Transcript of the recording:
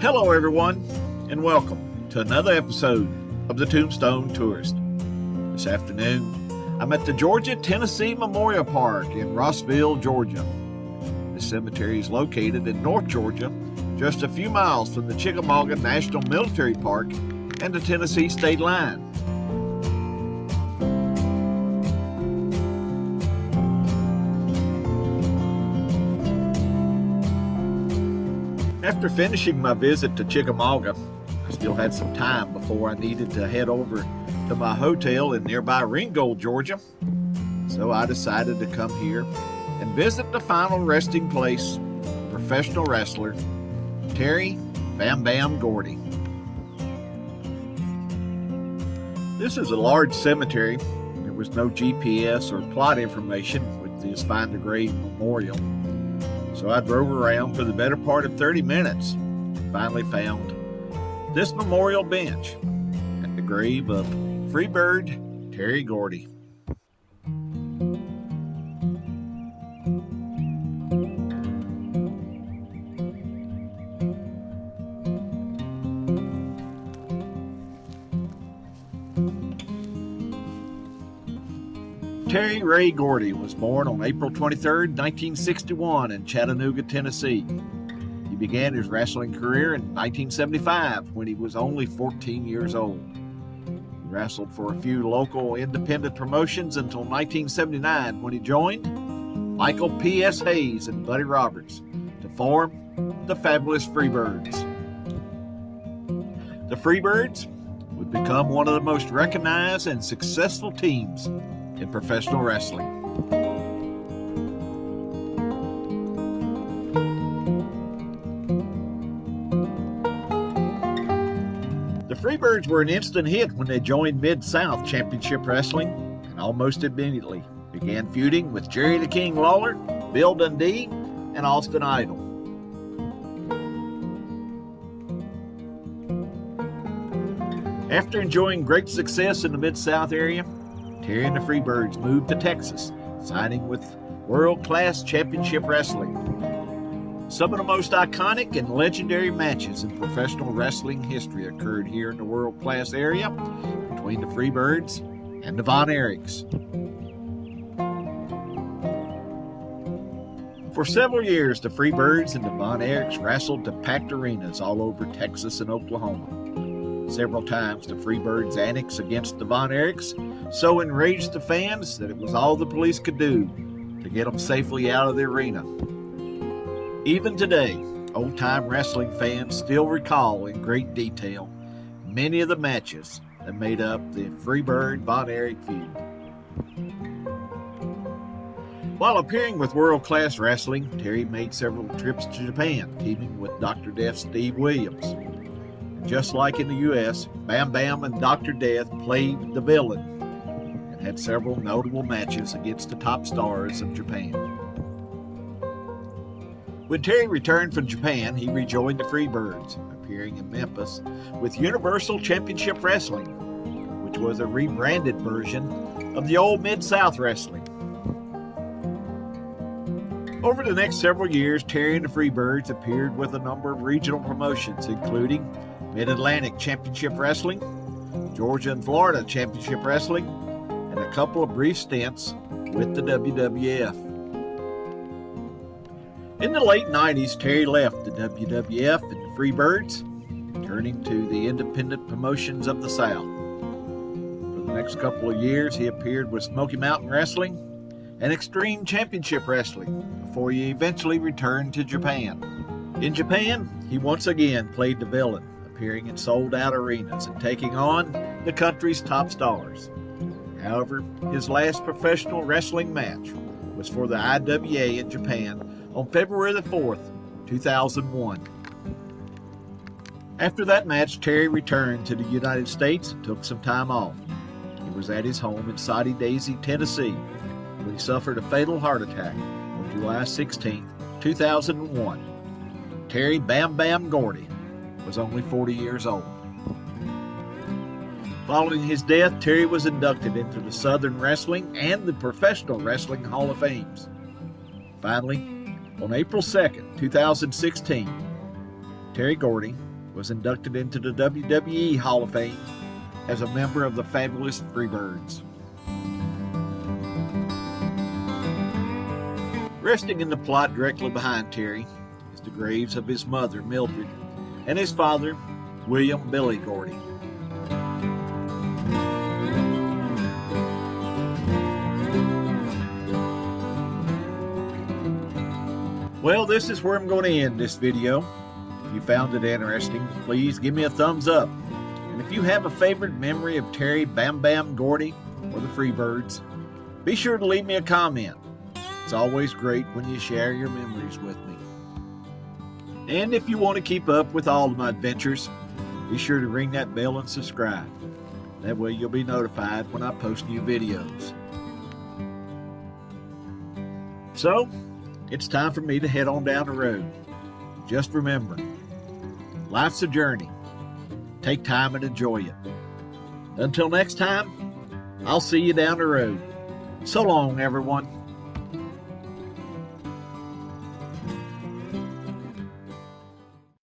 Hello everyone, and welcome to another episode of the Tombstone Tourist. This afternoon, I'm at the Georgia-Tennessee Memorial Park in Rossville, Georgia. This cemetery is located in North Georgia, just a few miles from the Chickamauga National Military Park and the Tennessee state line. After finishing my visit to Chickamauga, I still had some time before I needed to head over to my hotel in nearby Ringgold, Georgia. So I decided to come here and visit the final resting place of professional wrestler Terry Bam Bam Gordy. This is a large cemetery. There was no GPS or plot information with this Find a Grave memorial. So I drove around for the better part of 30 minutes and finally found this memorial bench at the grave of Freebird Terry Gordy. Terry Ray Gordy was born on April 23, 1961 in Chattanooga, Tennessee. He began his wrestling career in 1975 when he was only 14 years old. He wrestled for a few local independent promotions until 1979 when he joined Michael P.S. Hayes and Buddy Roberts to form the Fabulous Freebirds. The Freebirds would become one of the most recognized and successful teams in professional wrestling. The Freebirds were an instant hit when they joined Mid-South Championship Wrestling and almost immediately began feuding with Jerry the King Lawler, Bill Dundee, and Austin Idol. After enjoying great success in the Mid-South area, Terry and the Freebirds moved to Texas, signing with World-Class Championship Wrestling. Some of the most iconic and legendary matches in professional wrestling history occurred here in the World-Class area between the Freebirds and the Von Erichs. For several years, the Freebirds and the Von Erichs wrestled to packed arenas all over Texas and Oklahoma. Several times, the Freebirds' antics against the Von Erichs so enraged the fans that it was all the police could do to get them safely out of the arena. Even today, old-time wrestling fans still recall in great detail many of the matches that made up the Freebird-Von Erich feud. While appearing with World-Class Wrestling, Terry made several trips to Japan, teaming with Dr. Death's Steve Williams. Just like in the U.S., Bam Bam and Dr. Death played the villain and had several notable matches against the top stars of Japan. When Terry returned from Japan, he rejoined the Freebirds, appearing in Memphis with Universal Championship Wrestling, which was a rebranded version of the old Mid-South Wrestling. Over the next several years, Terry and the Freebirds appeared with a number of regional promotions, including Mid-Atlantic Championship Wrestling, Georgia and Florida Championship Wrestling, and a couple of brief stints with the WWF. In the late 90s, Terry left the WWF and the Freebirds, turning to the independent promotions of the South. For the next couple of years, he appeared with Smoky Mountain Wrestling and Extreme Championship Wrestling before he eventually returned to Japan. In Japan, he once again played the villain, appearing in sold-out arenas and taking on the country's top stars. However, his last professional wrestling match was for the IWA in Japan on February the 4th, 2001. After that match, Terry returned to the United States and took some time off. He was at his home in Soddy Daisy, Tennessee, when he suffered a fatal heart attack on July 16, 2001. Terry Bam Bam Gordy was only 40 years old. Following his death, Terry was inducted into the Southern Wrestling and the Professional Wrestling Hall of Fames. Finally, on April 2nd, 2016, Terry Gordy was inducted into the WWE Hall of Fame as a member of the Fabulous Freebirds. Resting in the plot directly behind Terry is the graves of his mother, Mildred, and his father, William Billy Gordy. Well, this is where I'm going to end this video. If you found it interesting, please give me a thumbs up. And if you have a favorite memory of Terry Bam Bam Gordy or the Freebirds, be sure to leave me a comment. It's always great when you share your memories with me. And if you want to keep up with all of my adventures, be sure to ring that bell and subscribe. That way you'll be notified when I post new videos. So, it's time for me to head on down the road. Just remember, life's a journey. Take time and enjoy it. Until next time, I'll see you down the road. So long, everyone.